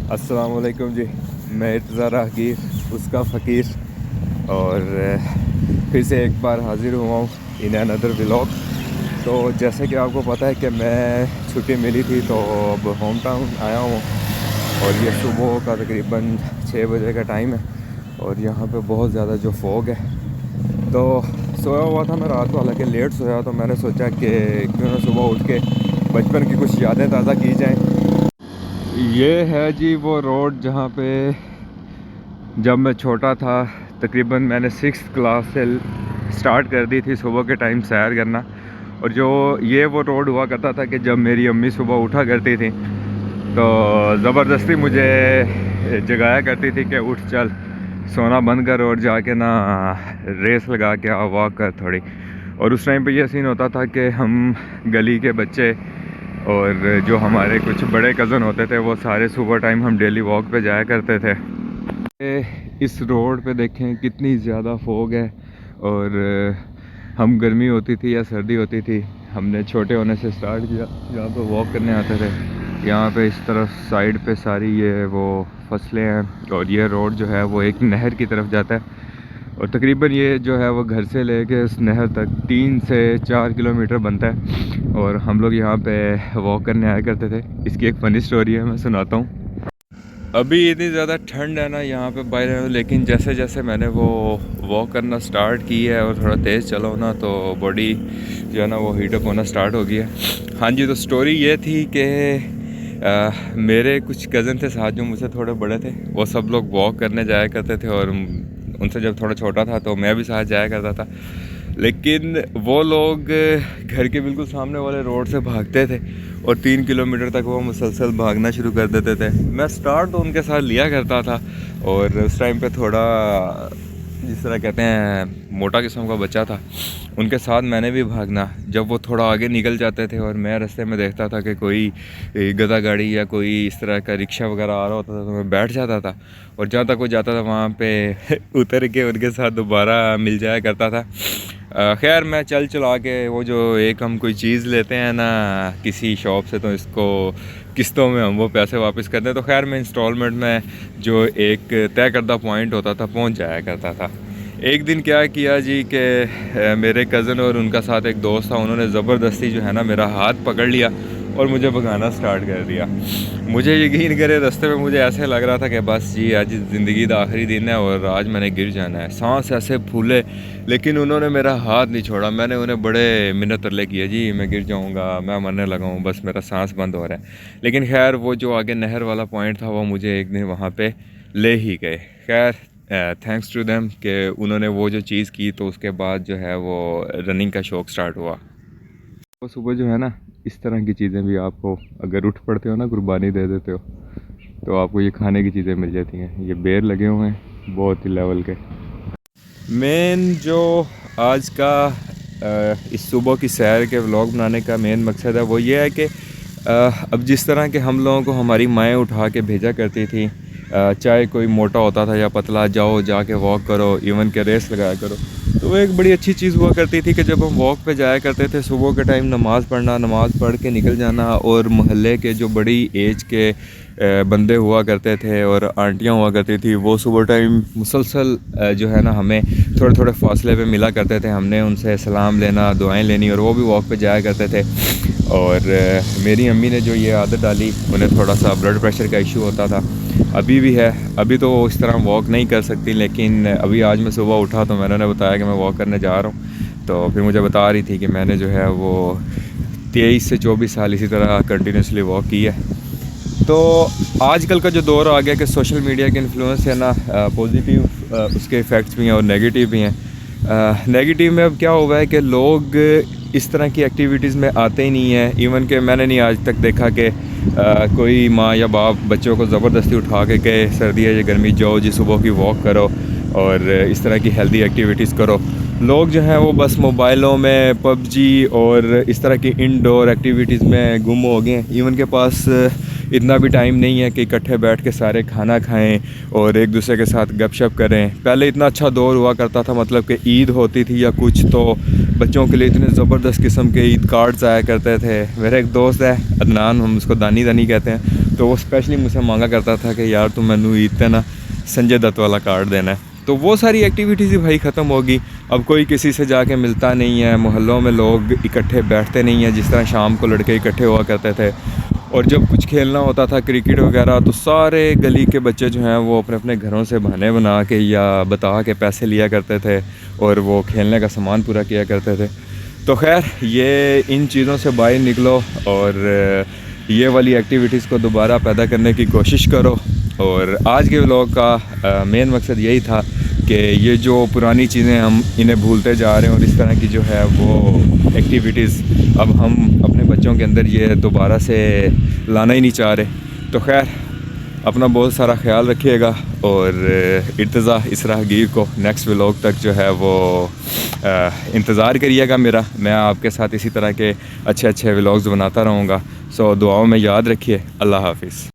अस्सलाम वालेकुम जी, मैं इर्तज़ा राहगीर उसका फ़कीर और फिर से एक बार हाज़िर हुआ हूँ इन अनदर व्लॉग। तो जैसे कि आपको पता है कि मैं छुट्टी मिली थी तो अब होम टाउन आया हूँ और ये सुबह का तकरीबन 6 बजे का टाइम है और यहाँ पे बहुत ज़्यादा जो फॉग है। तो सोया हुआ था मैं रात को, हालांकि लेट सोया, तो मैंने सोचा कि क्यों ना सुबह उठ के बचपन की कुछ यादें ताज़ा की जाएँ। ये है जी वो रोड जहाँ पे जब मैं छोटा था, तकरीबन मैंने 6th क्लास से स्टार्ट कर दी थी सुबह के टाइम सैर करना। और जो ये वो रोड हुआ करता था कि जब मेरी अम्मी सुबह उठा करती थी तो ज़बरदस्ती मुझे जगाया करती थी कि उठ चल, सोना बंद कर और जाके ना रेस लगा के आ, वॉक कर थोड़ी। और उस टाइम पे ये सीन होता था कि हम गली के बच्चे और जो हमारे कुछ बड़े कज़न होते थे वो सारे सुबह टाइम हम डेली वॉक पे जाया करते थे। इस रोड पे देखें कितनी ज़्यादा फॉग है। और हम गर्मी होती थी या सर्दी होती थी, हमने छोटे होने से स्टार्ट किया, यहाँ पे वॉक करने आते थे। यहाँ पे इस तरफ साइड पे सारी ये वो फसलें हैं और ये रोड जो है वो एक नहर की तरफ जाता है। और तकरीबन ये जो है वो घर से लेके इस नहर तक 3 से 4 किलोमीटर बनता है और हम लोग यहाँ पे वॉक करने आया करते थे। इसकी एक फ़नी स्टोरी है, मैं सुनाता हूँ। अभी इतनी ज़्यादा ठंड है ना यहाँ पे बाहर, लेकिन जैसे जैसे मैंने वो वॉक करना स्टार्ट की है और थोड़ा तेज़ चलो ना तो बॉडी जो है ना वो हीटअप होना स्टार्ट हो गया है। हाँ जी, तो स्टोरी ये थी कि मेरे कुछ कज़न थे साथ जो मुझसे थोड़े बड़े थे, वो सब लोग वॉक करने जाया करते थे और उनसे जब थोड़ा छोटा था तो मैं भी साथ जाया करता था। लेकिन वो लोग घर के बिल्कुल सामने वाले रोड से भागते थे और 3 किलोमीटर तक वो मुसलसल भागना शुरू कर देते थे। मैं स्टार्ट तो उनके साथ लिया करता था और उस टाइम पे थोड़ा जिस तरह कहते हैं मोटा किस्म का बच्चा था, उनके साथ मैंने भी भागना। जब वो थोड़ा आगे निकल जाते थे और मैं रास्ते में देखता था कि कोई गधा गाड़ी या कोई इस तरह का रिक्शा वगैरह आ रहा होता था तो मैं बैठ जाता था और जहाँ तक वो जाता था वहाँ पे उतर के उनके साथ दोबारा मिल जाया करता था। खैर मैं चल चला के वो जो एक हम कोई चीज़ लेते हैं ना किसी शॉप से, तो इसको किस्तों में हम वो पैसे वापस करते हैं। तो खैर मैं इंस्टॉलमेंट में जो एक तय करदा पॉइंट होता था पहुंच जाया करता था। एक दिन क्या किया जी कि मेरे कज़न और उनका साथ एक दोस्त था, उन्होंने ज़बरदस्ती जो है ना मेरा हाथ पकड़ लिया और मुझे भगाना स्टार्ट कर दिया। मुझे यकीन करे रास्ते में मुझे ऐसे लग रहा था कि बस जी आज ज़िंदगी का आखिरी दिन है और आज मैंने गिर जाना है। सांस ऐसे फूले, लेकिन उन्होंने मेरा हाथ नहीं छोड़ा। मैंने उन्हें बड़े मिन्नत तरले किए, जी मैं गिर जाऊंगा, मैं मरने लगा हूँ, बस मेरा सांस बंद हो रहा है। लेकिन खैर वो जो आगे नहर वाला पॉइंट था वो मुझे एक दिन वहाँ पे ले ही गए। खैर थैंक्स टू देम कि उन्होंने वो जो चीज़ की, तो उसके बाद जो है वो रनिंग का शौक़ स्टार्ट हुआ। तो सुबह जो है ना इस तरह की चीज़ें भी आपको अगर उठ पड़ते हो ना, कुर्बानी दे देते हो, तो आपको ये खाने की चीज़ें मिल जाती हैं। ये बेर लगे हुए हैं बहुत ही लेवल के। मेन जो आज का इस सुबह की सैर के व्लॉग बनाने का मेन मकसद है वो ये है कि अब जिस तरह के हम लोगों को हमारी माएँ उठा के भेजा करती थी, चाहे कोई मोटा होता था या पतला, जाओ जाके वॉक करो, इवन के रेस लगाया करो, तो वो एक बड़ी अच्छी चीज़ हुआ करती थी कि जब हम वॉक पे जाया करते थे सुबह के टाइम, नमाज़ पढ़ना, नमाज़ पढ़ के निकल जाना। और मोहल्ले के जो बड़ी एज के बंदे हुआ करते थे और आंटियाँ हुआ करती थी, वो सुबह टाइम मुसलसल जो है ना हमें थोड़े थोड़े फासले पे मिला करते थे। हमने उनसे सलाम लेना, दुआएं लेनी और वो भी वॉक पे जाया करते थे। और मेरी अम्मी ने जो ये आदत डाली, उन्हें थोड़ा सा ब्लड प्रेशर का इशू होता था, अभी भी है। अभी तो वो इस तरह वॉक नहीं कर सकती, लेकिन अभी आज मैं सुबह उठा तो मैंने उन्हें बताया कि मैं वॉक करने जा रहा हूँ। तो फिर मुझे बता रही थी कि मैंने जो है वो 23 से 24 साल इसी तरह कंटिन्यूसली वॉक की है। तो आजकल का जो दौर आ गया कि सोशल मीडिया के इन्फ्लुएंस है ना, पॉजिटिव उसके इफ़ेक्ट्स भी हैं और नेगेटिव भी हैं। नेगेटिव में अब क्या हुआ है कि लोग इस तरह की एक्टिविटीज़ में आते ही नहीं हैं। इवन कि मैंने नहीं आज तक देखा कि कोई माँ या बाप बच्चों को ज़बरदस्ती उठा के कहे सर्दी है या गर्मी, जाओ जी सुबह की वॉक करो और इस तरह की हेल्दी एक्टिविटीज़ करो। लोग जो हैं वो बस मोबाइलों में पबजी और इस तरह की इंडोर एक्टिविटीज़ में गुम हो गए हैं। इवन के पास इतना भी टाइम नहीं है कि इकट्ठे बैठ के सारे खाना खाएं और एक दूसरे के साथ गपशप करें। पहले इतना अच्छा दौर हुआ करता था, मतलब कि ईद होती थी या कुछ तो बच्चों के लिए इतने ज़बरदस्त किस्म के ईद कार्ड्स आया करते थे। मेरा एक दोस्त है अदनान, हम उसको दानी दानी कहते हैं, तो वो स्पेशली मुझसे मांगा करता था कि यार तुम मैनू ईद पे ना संजय दत्त वाला कार्ड देना है। तो वो सारी एक्टिविटीज़ ही भाई ख़त्म होगी। अब कोई किसी से जाके मिलता नहीं है, मोहल्लों में लोग इकट्ठे बैठते नहीं हैं जिस तरह शाम को लड़के इकट्ठे हुआ करते थे। और जब कुछ खेलना होता था क्रिकेट वगैरह, तो सारे गली के बच्चे जो हैं वो अपने अपने घरों से बहाने बना के या बता के पैसे लिया करते थे और वो खेलने का सामान पूरा किया करते थे। तो खैर ये इन चीज़ों से बाहर निकलो और ये वाली एक्टिविटीज़ को दोबारा पैदा करने की कोशिश करो। और आज के व्लॉग का मेन मकसद यही था कि ये जो पुरानी चीज़ें हम इन्हें भूलते जा रहे हैं और इस तरह की जो है वो एक्टिविटीज़ अब हम अपने बच्चों के अंदर ये दोबारा से लाना ही नहीं चाह रहे। तो खैर अपना बहुत सारा ख्याल रखिएगा और इर्तज़ा इस राहगीर को नेक्स्ट व्लॉग तक जो है वो इंतज़ार करिएगा मेरा। मैं आपके साथ इसी तरह के अच्छे अच्छे व्लॉग्स बनाता रहूँगा। सो दुआओं में याद रखिए। अल्लाह हाफ़िज़।